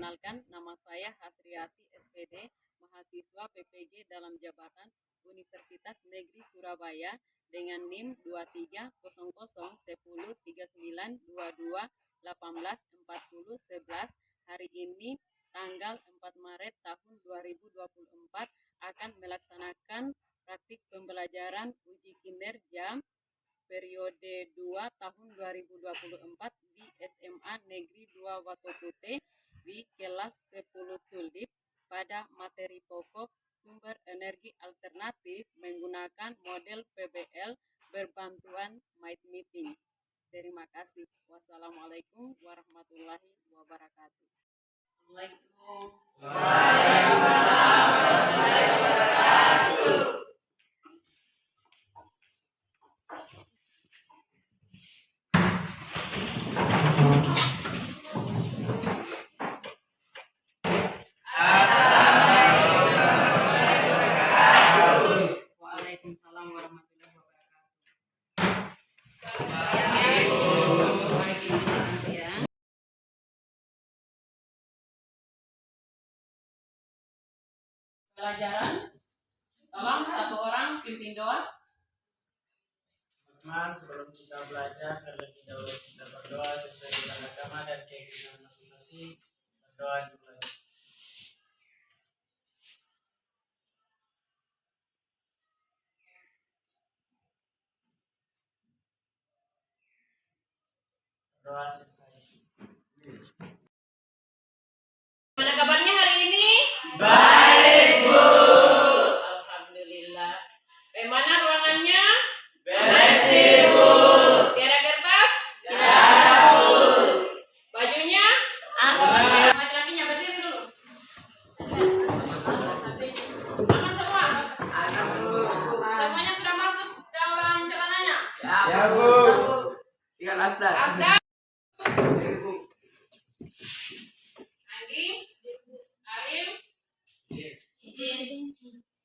Perkenalkan, nama saya Hasriati SPD, mahasiswa PPG dalam jabatan Universitas Negeri Surabaya dengan NIM 2300103922184011. Hari ini tanggal 4 Maret tahun 2024 akan melaksanakan praktik pembelajaran uji kinerja periode 2 tahun 2024 di SMA Negeri 2 Watopute di kelas 10 Tulip pada materi pokok sumber energi alternatif menggunakan model PBL berbantuan MindMapping. Terima kasih. Wassalamualaikum warahmatullahi wabarakatuh. Waalaikumsalam warahmatullahi wabarakatuh. Pelajaran, tolong satu orang pimpin doa. Teman, sebelum kita belajar, terlebih dahulu kita berdoa sesuai dengan agama dan keyakinan masing-masing. Berdoa dulu. Doa selesai. Mana kabarnya hari ini? Baik, Bu. Alhamdulillah. Mana ruangannya? Bersih, Bu. Tiada kertas? Tiada, Bu. Bajunya? Aman. Laki-lakinya berdiri dulu. Aman semua? Semuanya sudah masuk dalam celananya? Ya, Bu. Tinggal Asdar. Asdar. Anggi, Aril,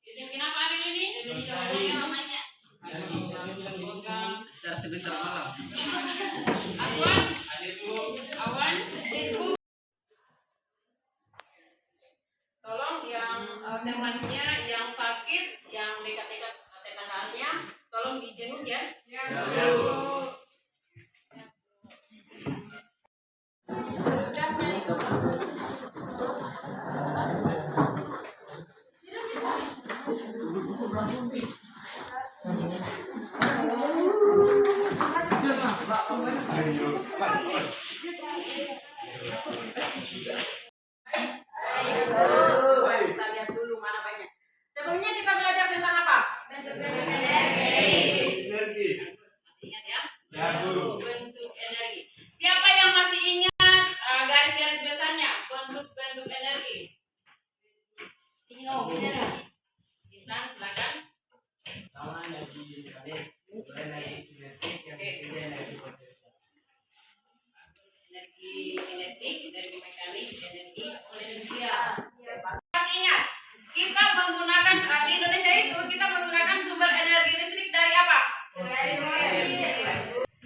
izin kenapa Aril ini? Namanya. Kita sebentar malam. Aswan, Awan, tolong yang temannya yang sakit, yang dekat-dekat tetangganya, tolong dijenguk ya. Ya, Bu. Baik, kita lihat dulu mana banyak. Sebelumnya kita belajar tentang apa? Energi. Masih ingat ya? Ya, Bu. Bentuk energi. Siapa yang masih ingat garis-garis besarnya? Bentuk energi. Intan, silakan. Sama energi kinetik, energi kinetik, yang ketiga energi potensial. Energi kinetik, energi mekanik, energi potensial. Masih ingat? Kita menggunakan di Indonesia itu kita menggunakan sumber energi listrik dari apa?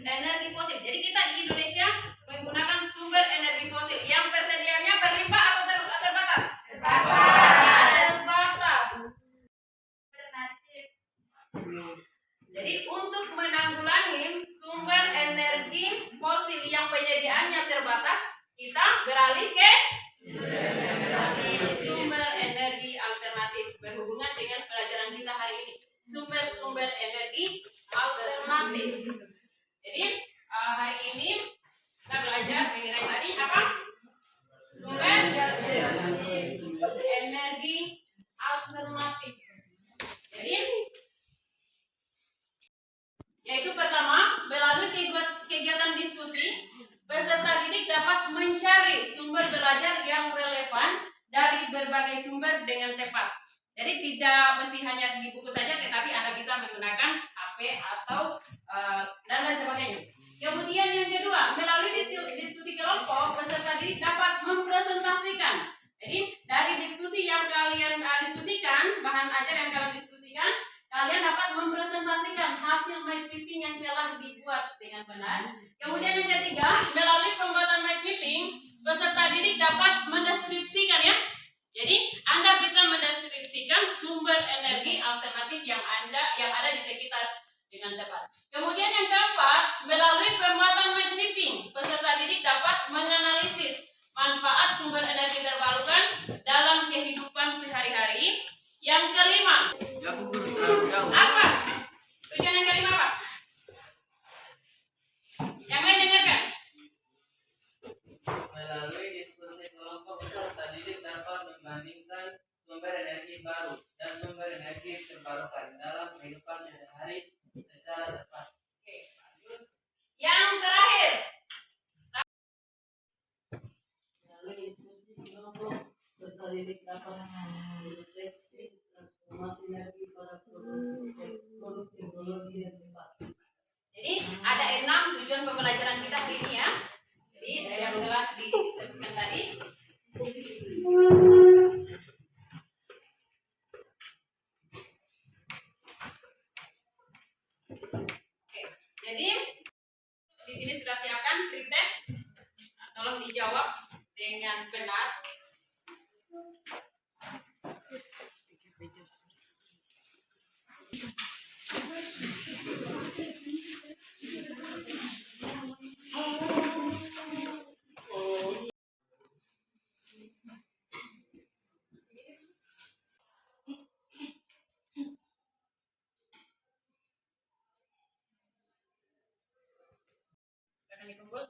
Energi fosil. Jadi kita di Indonesia menggunakan sumber energi fosil yang persediaannya berlimpah atau terbatas? Terbatas. Jadi untuk menanggulangi sumber energi fosil yang penyediaannya terbatas, kita beralih ke sumber energi alternatif berhubungan dengan pelajaran kita hari ini. Sumber-sumber energi alternatif. Jadi hari ini kita belajar mengenai tadi apa? Sumber energi alternatif. Jadi yaitu pertama, melalui kegiatan diskusi, peserta didik dapat mencari sumber belajar yang relevan dari berbagai sumber dengan tepat. Jadi tidak mesti hanya di buku saja, tetapi Anda bisa menggunakan HP atau dan lain sebagainya. Kemudian yang kedua, melalui diskusi kelompok, peserta didik dapat mempresentasikan. Jadi dari diskusi yang kalian diskusikan, bahan ajar yang kalian diskusikan, kalian dapat mempresentasikan hasil MindMapping yang telah dibuat dengan benar. Kemudian yang ketiga, melalui pembuatan MindMapping, peserta didik dapat mendeskripsikan baru dan sumber energi terbarukan dalam kehidupan sehari-hari secara tepat. Oke, bagus. Yang terakhir, Melalui diskusi kelompok serta didik dapat mendeteksi transformasi energi pada produk teknologi yang tepat. jadi ada 6 tujuan pembelajaran kita hari ini ya. Jadi yang telah disebutkan tadi. Oke, jadi di sini sudah siapkan pretest. Nah, tolong dijawab dengan benar. Akan dikumpul.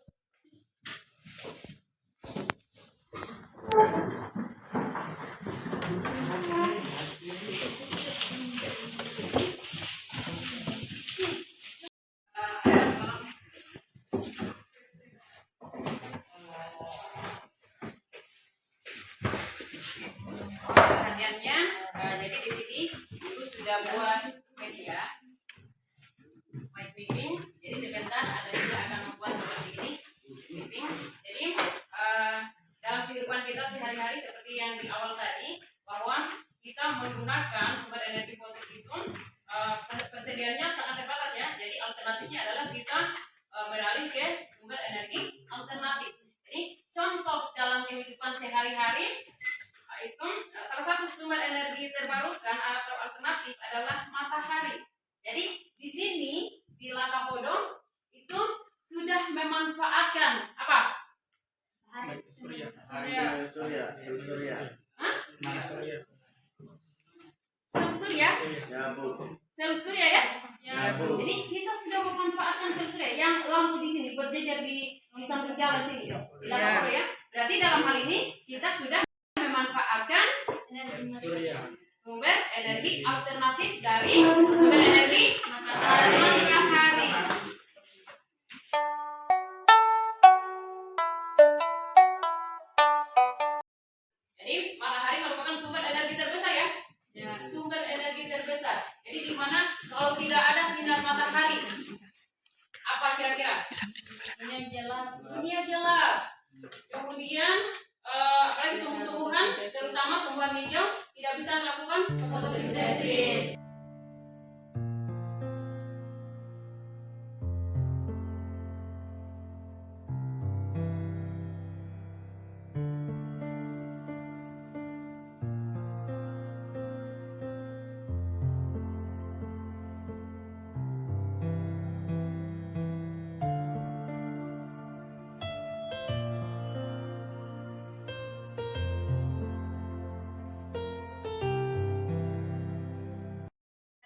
Perhatiannya, jadi di sini ibu sudah buat media white clipping. Jadi sebentar ada juga akan membuat seperti ini clipping. Jadi dalam kehidupan kita sehari-hari seperti yang di awal tadi, bahwa kita menggunakan sumber energi fosil itu persediaannya sangat terbatas ya. Jadi alternatifnya adalah kita beralih ke sumber energi alternatif. Jadi contoh dalam kehidupan sehari-hari itu salah satu sumber energi terbarukan atau alternatif adalah matahari. Jadi di sini di Lakahodong itu sudah memanfaatkan apa? Surya. Hah? Surya. Sel surya? Ya, Bu. Sel surya ya? Ya, Bu. Jadi kita sudah memanfaatkan sel surya yang lampu di sini berjejer di samping jalan sini di Lakahodong ya. Berarti dalam hal ini kita sudah memanfaatkan Surya. sumber energi alternatif dari sumber energi matahari. Jadi matahari merupakan sumber energi terbesar ya. Sumber energi terbesar. Jadi di mana kalau tidak ada sinar matahari, apa kira-kira? Dunia gelap. Dunia gelap. Kemudian apalagi tumbuh-tumbuhan, terutama tumbuhan hijau tidak bisa melakukan fotosintesis.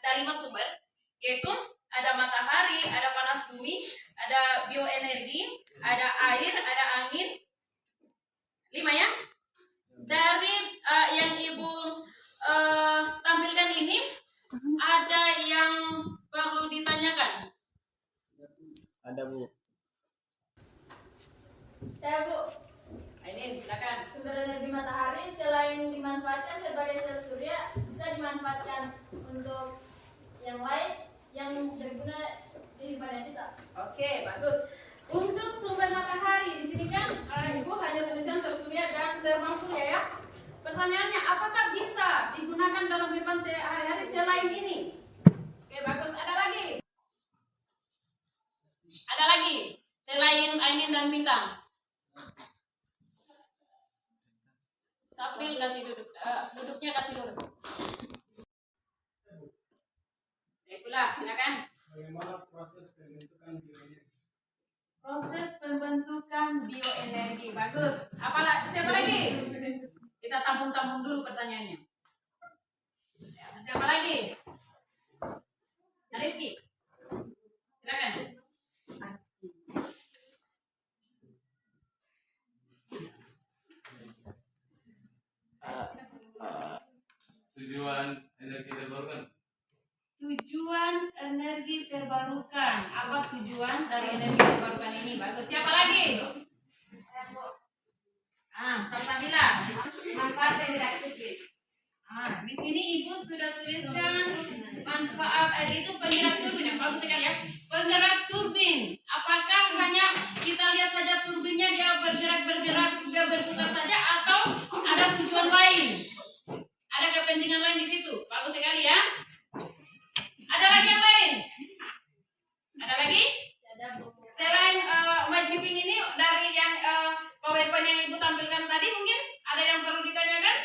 Ada 5 sumber, yaitu ada matahari, ada panas bumi, ada bioenergi, ada air, ada angin. 5 ya. Dari yang ibu tampilkan ini, ada yang perlu ditanyakan? Ada, Bu. Ya Bu, Ainin, silakan. sumber energi matahari selain dimanfaatkan sebagai sel surya, bisa dimanfaatkan untuk yang lain yang berguna di kehidupan kita. Oke, bagus. Untuk sumber matahari di sini kan ibu hanya tuliskan sel surya dan gelombang surya ya. Pertanyaannya, apakah bisa digunakan dalam kehidupan sehari-hari selain ini? Oke, bagus. Ada lagi? Ada lagi selain angin dan bintang? Sapil kasih duduk, duduknya kasih lurus. Itulah, silakan. Bagaimana proses pembentukan bioenergi? Proses pembentukan bioenergi. Bagus. Siapa lagi? Kita tampung-tampung dulu pertanyaannya. Siapa lagi? Rifki. Silakan. tujuan energi terbarukan. Tujuan energi terbarukan. Apa tujuan dari energi terbarukan ini? Bagus. Siapa lagi? Salsabila. Manfaat yang diaktifkan. Di sini Ibu sudah tuliskan manfaat itu penggerak turbin. Bagus sekali ya. Penggerak turbin. Apakah hanya kita lihat saja turbinnya dia bergerak, dia berputar saja atau ada tujuan lain? Ada kepentingan lain di situ. Bagus sekali ya. Ada lagi yang lain? Ada lagi? Selain magnifying ini dari yang PowerPoint yang Ibu tampilkan tadi, mungkin ada yang perlu ditanyakan?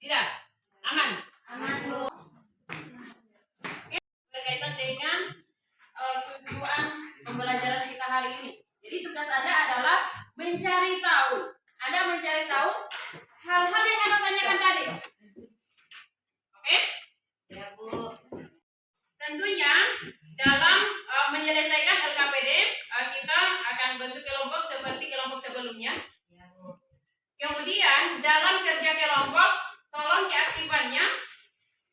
Tidak? Aman? Aman, Bu. Berkaitan dengan tujuan pembelajaran kita hari ini. Jadi tugas Anda adalah mencari tahu. Anda mencari tahu hal-hal yang Anda tanyakan tadi. Oke? Ya, Bu. Tentunya dalam menyelesaikan LKPD kita akan bentuk kelompok seperti kelompok sebelumnya. Ya, Bu. Kemudian dalam kerja kelompok tolong keaktifannya.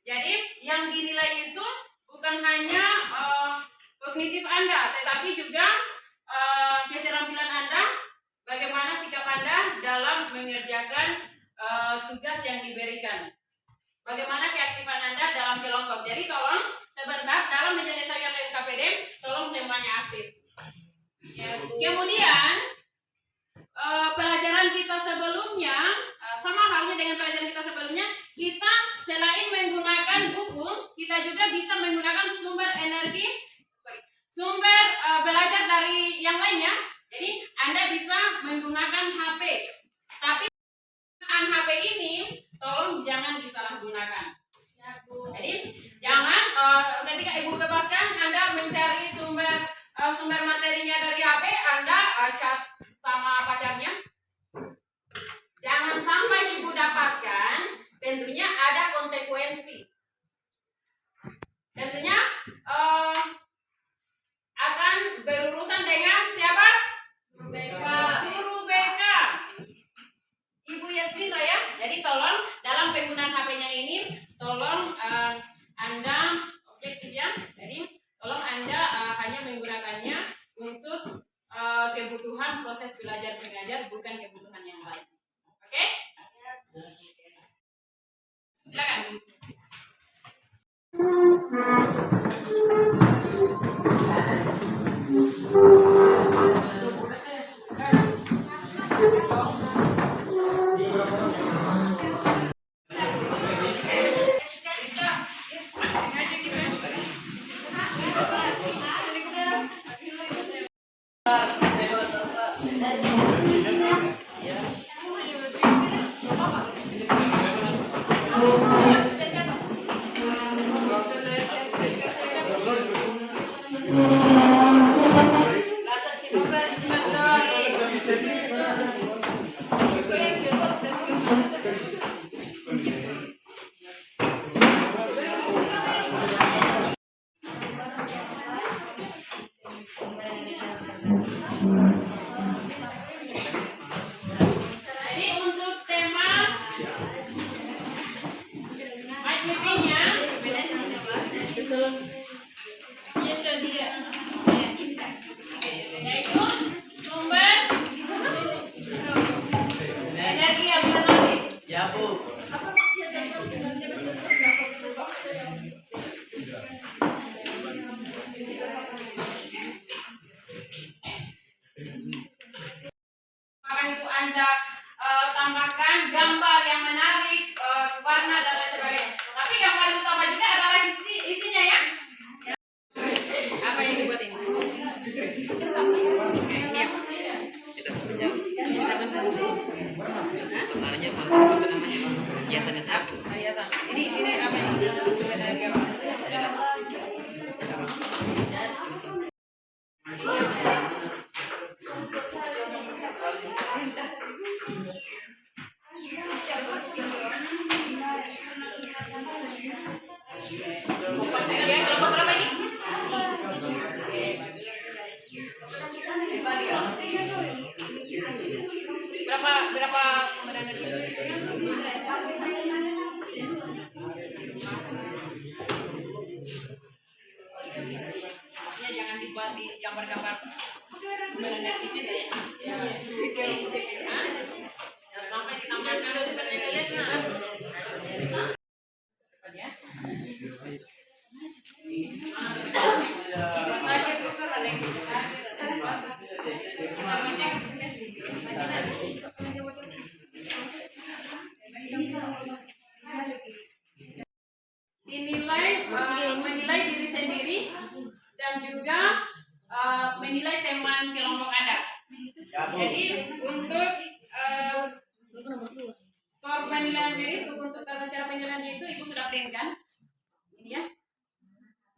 Jadi yang dinilai itu bukan hanya kognitif Anda, tetapi juga keterampilan Anda, bagaimana sikap Anda dalam mengerjakan tugas yang diberikan. Bagaimana keaktifan Anda dalam kelompok. Jadi tolong sebentar dalam menyelesaikan LKPD, tolong semuanya aktif. Ya, Bu. Kemudian pelajaran kita sebelumnya sama halnya dengan pelajaran kita sebelumnya, kita selain menggunakan buku, kita juga bisa menggunakan sumber belajar dari yang lainnya. Jadi Anda bisa menggunakan HP, tapi HP ini tolong jangan disalahgunakan. Ya, Bu. Jadi jangan ketika Ibu bebaskan Anda mencari sumber materinya dari HP, Anda chat sama pacarnya. Jangan sampai Ibu dapatkan, tentunya ada konsekuensi. Tentunya akan berurusan dengan siapa? BK. Guru BK. Ibu Yasmina ya. Jadi tolong dalam penggunaan HP-nya ini, tolong Anda objektif ya. Jadi tolong Anda hanya menggunakannya untuk kebutuhan proses belajar mengajar, bukan kebutuhan yang lain. Oke? Silakan. Jadi untuk tema magnifying-nya yaitu sumber energi alternatif. Ya, Bu. Maka itu Anda tambahkan gambar yang menarik, warna dan lain sebagainya. Tapi yang paling utama juga adalah isinya ya. Apa yang dibuat ini? Ini apa? Hiasannya satu. Hiasan. Ini apa ini? Sumber energi apa? Kelompok berapa ini? Berapa sumber energi. Ya jangan dibuat di gambar-gambar sumber energi itu ya. Jangan sampai ditambahkan sumber energi. Ya. Dinilai menilai diri sendiri dan juga menilai teman kelompok Anda. Jadi untuk skor penilaiannya itu, untuk cara penilaiannya itu Ibu sudah print kan? Ini ya.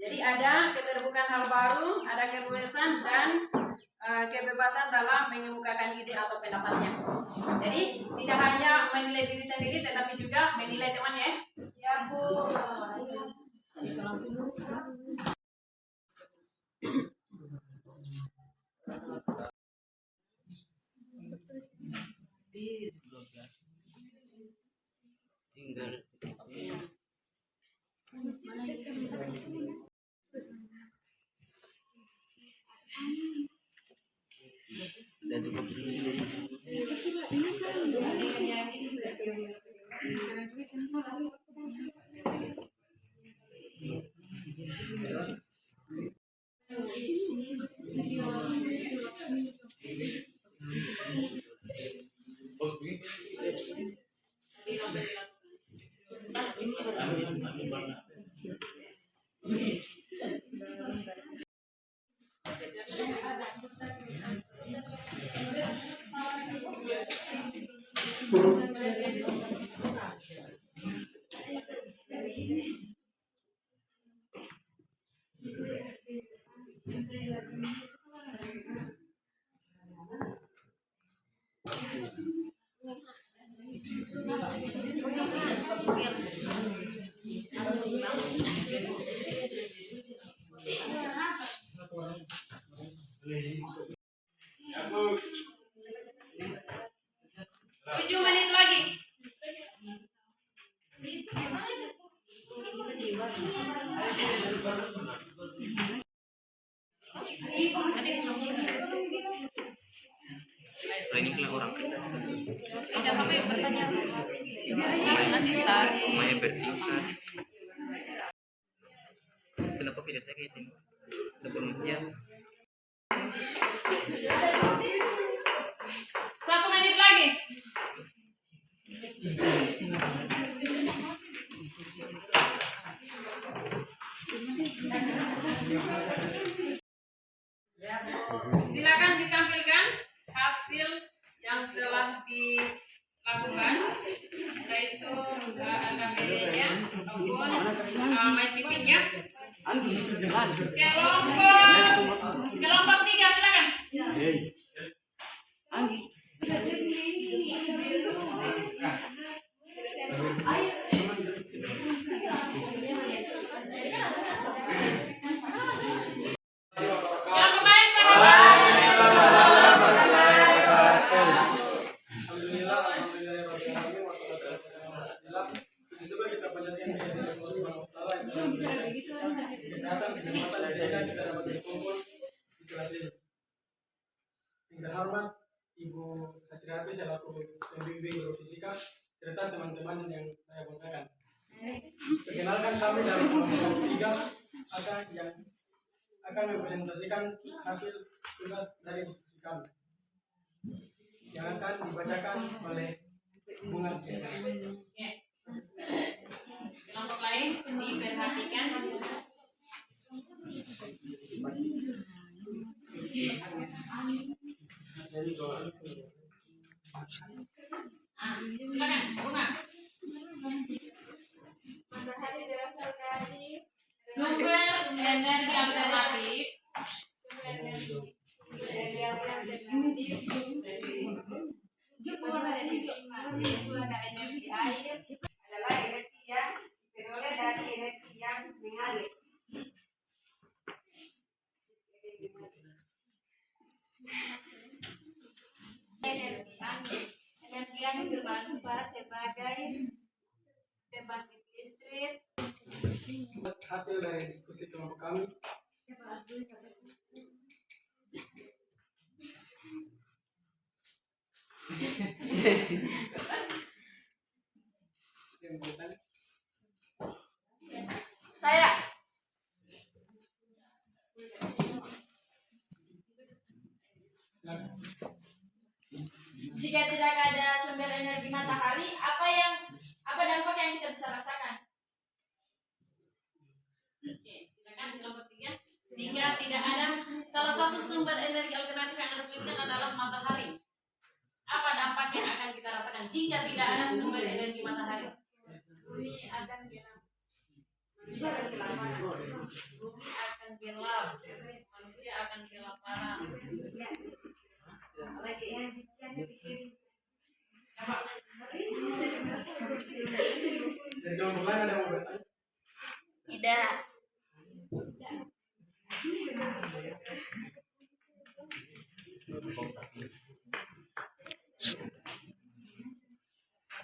Jadi ada keterbukaan hal baru, ada kebebasan dan kebebasan dalam mengemukakan ide atau pendapatnya. Jadi tidak hanya menilai diri sendiri, tetapi juga menilai temannya. Ya Bu. Tinggal dan juga ini keluar orang lumayan bertingkat. Kenapa video saya kayak ini? Sebelum siang 1 menit lagi. Silakan ditampilkan hasil yang telah dilakukan, yaitu angka BD-nya maupun main pipinya. Kelompok 3 silakan. Yang terhormat Ibu Hasirati selaku pembimbing Eurofisika serta teman-teman yang saya banggakan. Perkenalkan kami dari kelompok 3 yang akan mempresentasikan hasil tugas dari diskusi kami yang akan dibacakan oleh Bunga. Kelompok lain diperhatikan. Silakan, Bunga. Matahari berasal dari Sumber energi alternatif. Sumber energi air adalah energi yang diperoleh dari energi yang mengalir. Energi angin berbahan bermanfaat sebagai pembangkit listrik. Hasil dari diskusi kelompok kami, Saya. Jika tidak ada sumber energi matahari, apa dampak yang kita bisa rasakan? Oke, silakan kelompok 3. Jika tidak ada salah satu sumber energi alternatif yang Anda tuliskan adalah matahari. Apa dampak yang akan kita rasakan jika tidak ada sumber energi matahari? Bumi akan gelap. Bumi akan gelap, manusia akan kelaparan. dari kelompok lain ada yang mau bertanya? Tidak.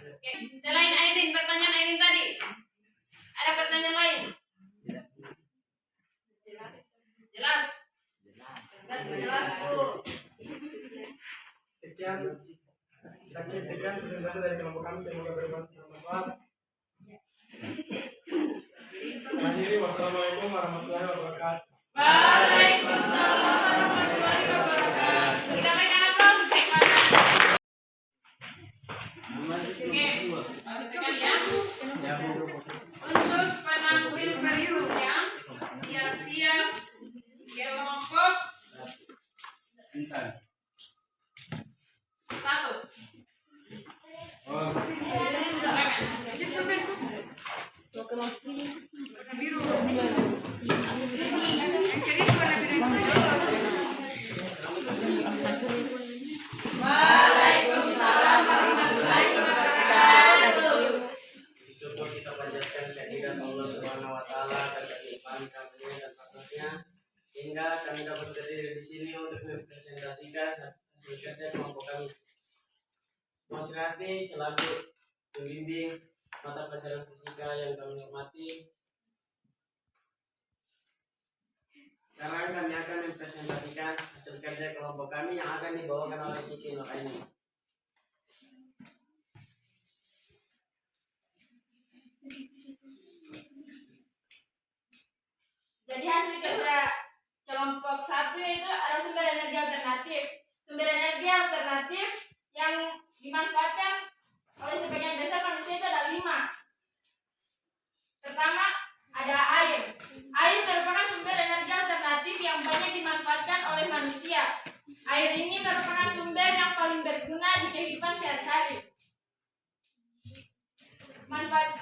Oke, selain Aidin, pertanyaan Aidin tadi, ada pertanyaan lain? Jelas? Jelas, Bu. Sekian presentasi dari kelompok kami, semoga bermanfaat. Akhiri, wassalamualaikum warahmatullahi wabarakatuh. Waalaikumsalam warahmatullahi wabarakatuh. Kita berikan aplaus. Oke, bagus sekali ya. Untuk penampil berikutnya, siap-siap kelompok 1. Waalaikumsalam warahmatullahi wabarakatuh. Syukur kita panjatkan kehadirat Allah Subhanahu wa taala atas kelimpahan karunia dan rahmatnya hingga kami dapat berdiri di sini untuk mempresentasikan hasil kerja kelompok kami. Mas Rati selaku pembimbing mata pelajaran fisika yang kami hormati. Sekarang kami akan mempresentasikan hasil kerja kelompok kami yang akan dibawakan oleh Siti Nuraini. Jadi hasil kerja kelompok 1 itu ada sumber energi alternatif. Sumber energi alternatif yang dimanfaatkan oleh sebagian besar manusia itu ada 5. Pertama, ada air. Air merupakan sumber energi alternatif yang banyak dimanfaatkan oleh manusia. Air ini merupakan sumber yang paling berguna di kehidupan sehari-hari. Manfaat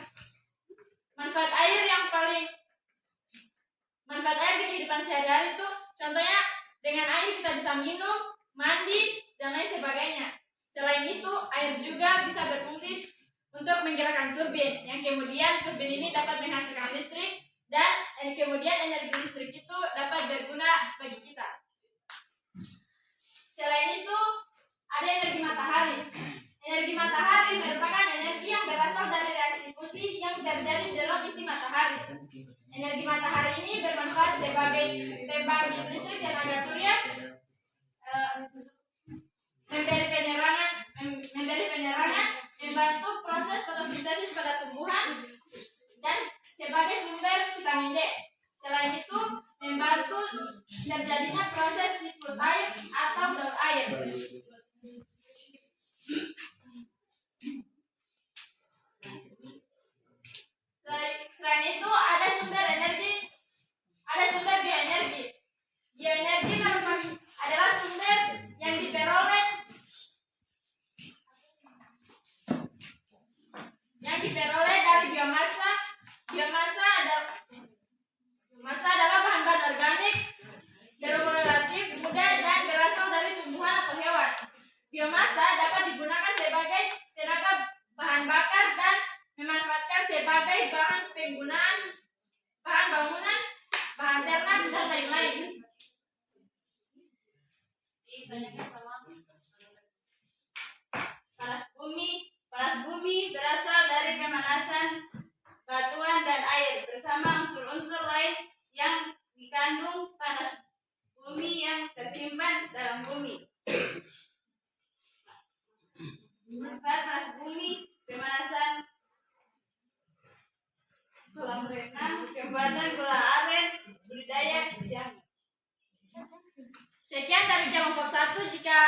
air di kehidupan sehari-hari itu contohnya dengan air kita bisa minum, mandi, dan lain sebagainya. Selain itu, air juga bisa berfungsi untuk menggerakkan turbin, yang kemudian turbin ini dapat menghasilkan listrik, dan kemudian energi listrik itu dapat berguna bagi kita. Selain itu, ada energi matahari. Energi matahari merupakan energi yang berasal dari reaksi fusi yang terjadi di dalam inti matahari. Energi matahari ini bermanfaat sebagai pembangkit listrik tenaga surya, memberi penerangan, membantu proses fotosintesis pada tumbuhan, dan sebagai sumber vitamin D. Selain itu, membantu terjadinya proses siklus air atau daur air. Selain itu, ada sumber bioenergi. Bioenergi adalah sumber yang diperoleh dari biomasa. Biomasa adalah bahan-bahan organik, berumur relatif muda, dan berasal dari tumbuhan atau hewan. Biomasa dapat digunakan sebagai tenaga bahan bakar dan memanfaatkan sebagai bahan penggunaan, bahan bangunan, bahan ternak, dan lain-lain. Panas bumi manfaat panas bumi, pemanasan kolam renang, pembuatan bola aren, budidaya jamur. Sekian dari kelompok 1. Jika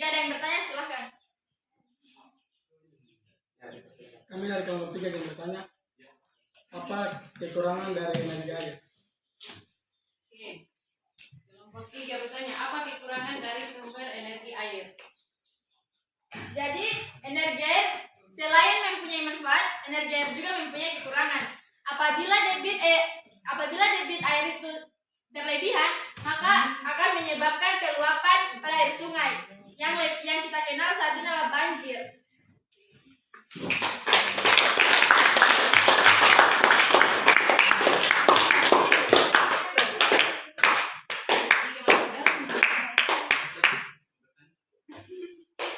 ada yang bertanya silahkan. Kami dari kelompok 3 yang bertanya, apa kekurangan dari energi air? Oke. Kelompok 3 bertanya, apa kekurangan dari sumber energi air? Jadi energi air selain mempunyai manfaat, energi air juga mempunyai kekurangan. Apabila debit air itu berlebihan, maka akan menyebabkan peluapan pada air sungai yang kita kenal saat ini adalah banjir.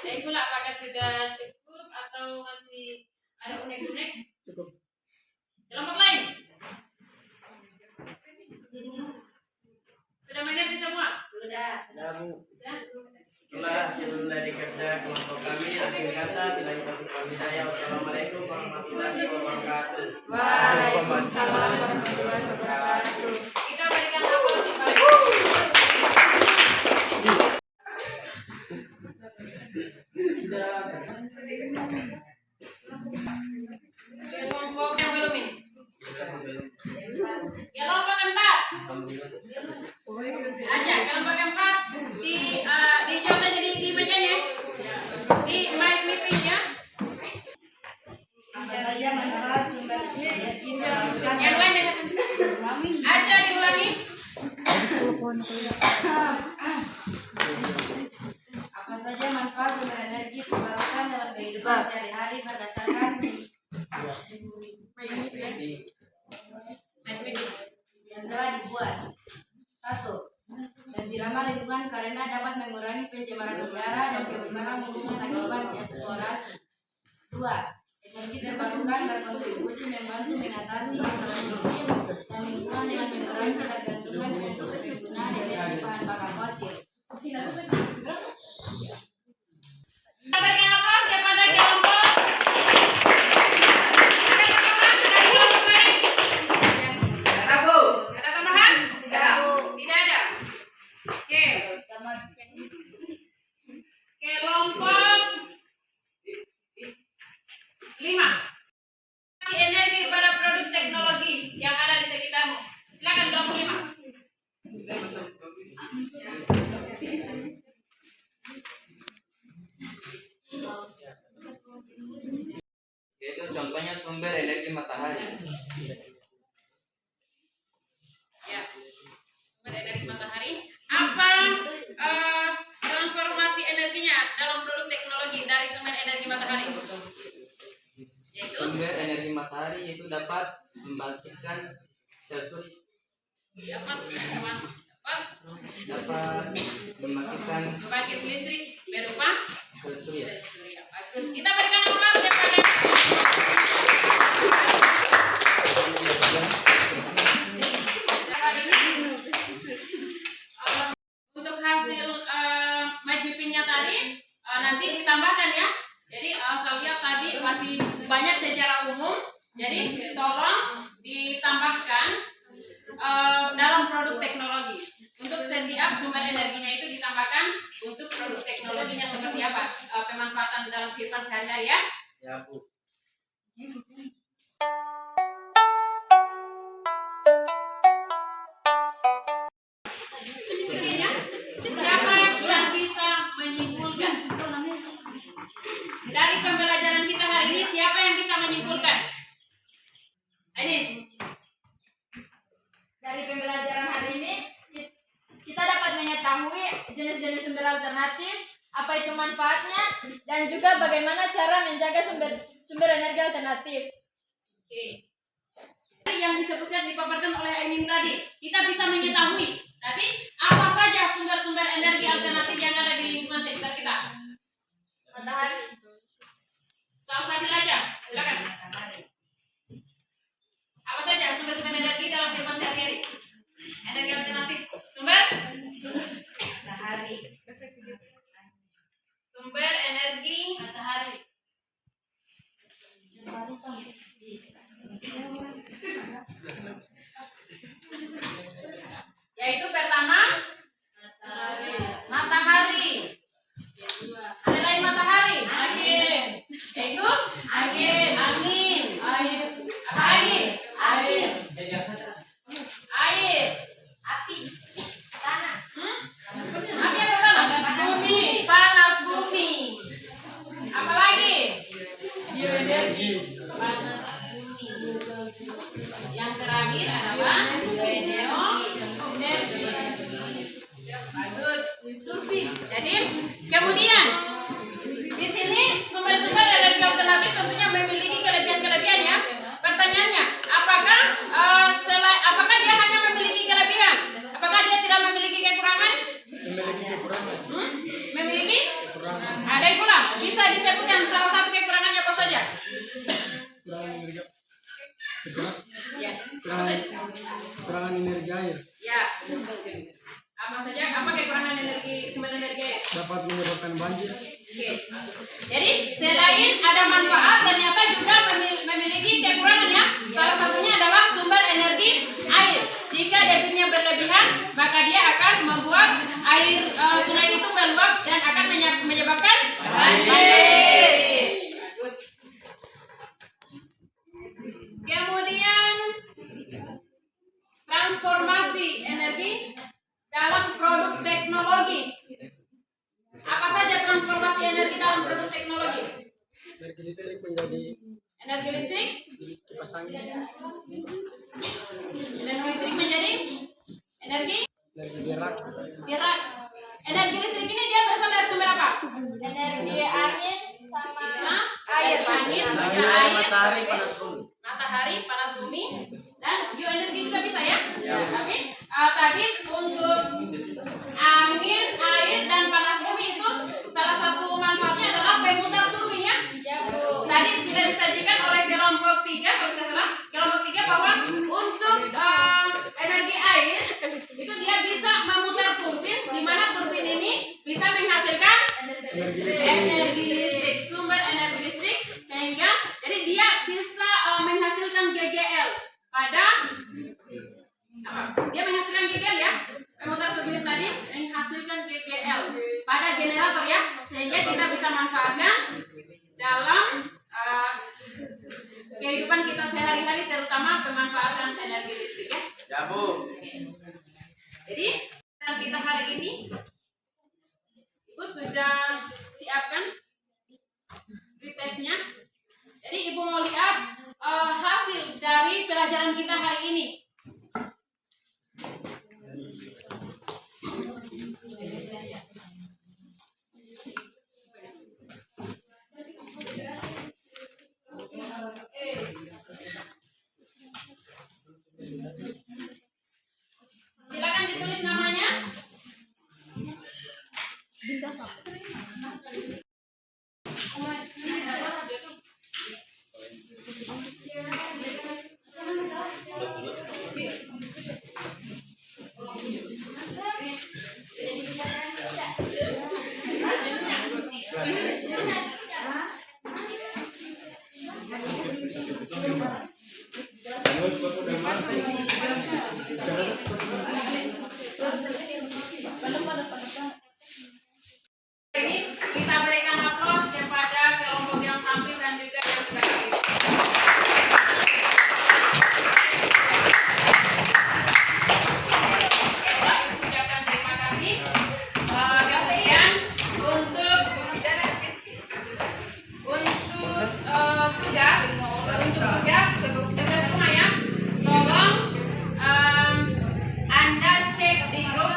Jadi pula apakah sudah cukup atau masih ada unek-unek? Cukup. Kelompok lain? Sudah mengerti semua? Sudah. Sudah, Bu. Sudah? Itulah hasil dari kerja kelompok kami. Akhir kata, bila kita berhidayah. Wassalamualaikum warahmatullahi wabarakatuh. Waalaikumsalam warahmatullahi wabarakatuh. Kita berikan aplaus kepada kelompok yang belum ini. Kelompok 4. Aja, kelompok 4 dijawab saja di mejanya. Di mic meetingnya. Apa saja manfaat sumber energi terbarukan Yang lain deh. Aja diulangi. Apa saja manfaat sumber energi terbarukan dalam kehidupan sehari-hari berdasarkan Mic meeting. yang telah dibuat. 1. Lebih ramah lingkungan karena dapat mengurangi pencemaran udara dan kerusakan lingkungan akibat eksplorasi. 2. Energi terbarukan berkontribusi membantu mengatasi masalah iklim dan lingkungan dengan mengurangi ketergantungan untuk penggunaan energi bahan bakar fosil. Kita berikan aplaus kepada kelompok. Ada tambahan? Tidak ada. Oke. Kelompok 5. Energi pada produk teknologi yang ada di sekitarmu. Silakan kelompok 5. Yaitu contohnya sumber energi matahari. Ya. Sumber energi matahari. Apa transformasi energinya dalam produk teknologi dari sumber energi matahari? Yaitu Sumber energi matahari itu dapat membangkitkan sel surya, dapat membangkitkan membangkit listrik berupa sel surya. sel surya. Bagus. Kita berikan aplaus kepada untuk hasil majupinya tadi nanti ditambahkan ya. Jadi saya lihat tadi masih banyak secara umum. Jadi tolong ditambahkan dalam produk teknologi. Untuk setiap sumber energinya itu ditambahkan untuk produk teknologinya seperti apa, pemanfaatan dalam kehidupan sehari-hari ya. Ya, Bu. Intinya, siapa yang bisa menyimpulkan dari pembelajaran kita hari ini? Siapa yang bisa menyimpulkan? Ini Dari pembelajaran hari ini kita dapat mengetahui jenis-jenis sumber alternatif, apa itu manfaatnya, dan juga bagaimana cara menjaga sumber energi alternatif. oke. Yang disebutkan dipaparkan oleh Ainin tadi, kita bisa mengetahui. Tapi apa saja sumber-sumber energi alternatif yang ada di lingkungan sekitar kita? Matahari. Salah satu aja, silakan. Apa saja sumber-sumber energi dalam kehidupan sehari-hari? Energi alternatif. Sumber Matahari. energi Yaitu pertama matahari. Selain matahari, yaitu angin. Apa lagi? Air. Api. Tanah. Api apa tanah? Bumi. Panas bumi. Apa lagi? Bioenergi. Panas bumi. Yang terakhir adalah energi. Bagus. Jadi kemudian di sini sumber-sumber energi alternatif tentunya memiliki kelebihan-kelebihan ya. Pertanyaannya, apakah dia hanya memiliki kelebihan? Apakah dia tidak memiliki kekurangan? Memiliki kekurangan. Memiliki? Kekurangan. Ada yang kurang. Bisa disebutkan salah satu kekurangannya apa saja? Kekurangan energi. Kekurangan. Ya. Kekurangan energi air. Ya. Apa saja? Apa kekurangan sumber energi? Dapat menyebabkan banjir. Oke. Jadi selain ada manfaat, ternyata juga memiliki kekurangan ya. Salah satunya adalah sumber energi air. Jika debitnya berlebihan, maka dia akan membuat air sungai itu meluap dan akan menyebabkan banjir. Bagus. Kemudian transformasi energi dalam produk teknologi. Apa saja transformasi energi dalam produk teknologi? Energi listrik menjadi Energi listrik, kipas angin. energi listrik menjadi energi Energi gerak. gerak. Energi listrik ini dia berasal dari sumber apa? Energi angin sama Bisa air. angin, bisa Angin, air, matahari, panas bumi. matahari, panas bumi, dan bioenergi juga bisa ya. Tapi tadi untuk angin, air, dan panas bumi itu salah satu manfaatnya adalah pemutar turbin ya. Tadi sudah disajikan oleh kelompok 3 kalau tidak salah, kelompok 3 bahwa untuk energi air itu dia bisa memutar turbin, di mana turbin ini bisa menghasilkan energi listrik, sumber energi listrik, sehingga jadi dia bisa menghasilkan GGL pada apa? Dia menghasilkan GGL ya, pemutar turbin tadi menghasilkan GGL pada generator ya, sehingga kita bisa manfaatkan dalam kehidupan kita sehari-hari, terutama pemanfaatan energi listrik ya. Ya Bu. Jadi kita hari ini Ibu sudah siapkan pretestnya. Jadi Ibu mau lihat hasil dari pelajaran kita hari ini. Silakan ditulis namanya. Ini kita berikan aplaus kepada kelompok yang tampil dan juga yang sudah hadir. Ucapkan terima kasih. Kemudian untuk tugas semua ya, tolong Anda cek di grup,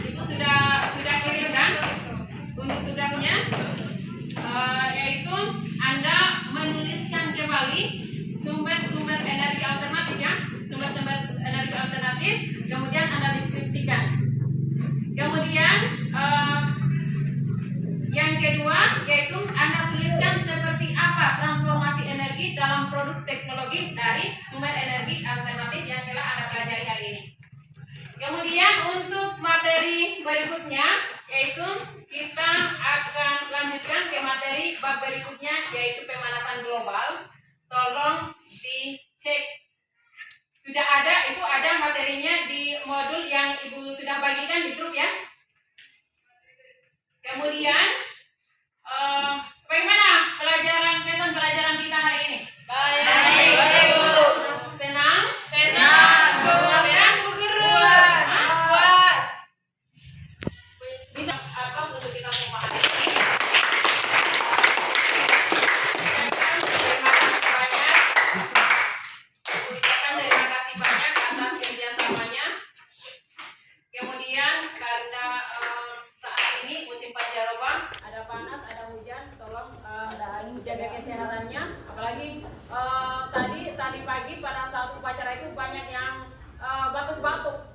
itu sudah kirimkan untuk tugasnya, yaitu Anda menuliskan kembali sumber-sumber energi alternatif ya, sumber-sumber energi alternatif, kemudian Anda deskripsikan. Kemudian yang kedua yaitu Anda tuliskan seperti apa transformasi energi dalam produk teknologi dari sumber energi alternatif yang telah Anda pelajari hari ini. Kemudian untuk materi berikutnya yaitu kita akan lanjutkan ke materi bab berikutnya yaitu pemanasan global. tolong dicek. Sudah ada, itu ada materinya di modul yang Ibu sudah bagikan di grup ya. Kemudian bagaimana kesan pelajaran kita hari ini? Baik, Bu. Senang? Puas? Puas. Bisa apa untuk kita memahami? Terima kasih banyak atas kerjasamanya. Kemudian karena saat ini musim pancaroba, ada panas, ada hujan, tolong jaga kesehatannya. Apalagi tadi pagi pada saat upacara itu banyak yang batuk-batuk,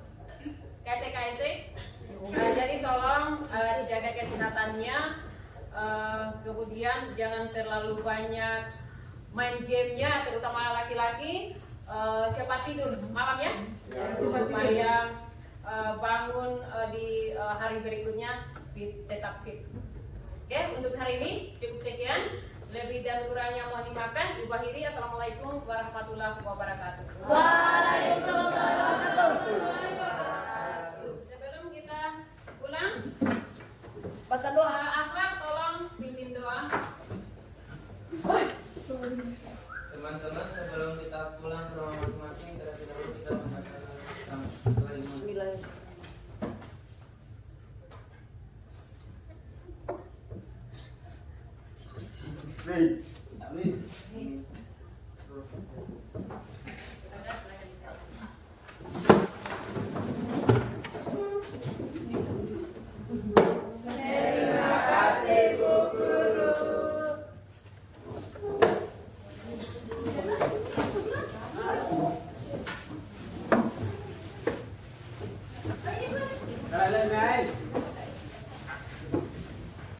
KSE. Jadi tolong jaga kesehatannya. Kemudian jangan terlalu banyak main gamenya, terutama laki-laki. Cepat tidur malam ya, supaya bangun di hari berikutnya tetap fit. Oke, untuk hari ini cukup sekian. Lebih dan kurangnya mohon dimaafkan. Ibu akhiri, assalamualaikum warahmatullahi wabarakatuh. Waalaikumsalam. Sebelum kita pulang, Baca doa. Aswar tolong pimpin doa. Teman-teman, sebelum kita pulang ke rumah masing-masing, terlebih dahulu kita membaca bersama. Bismillah. Amin. Kalian naik.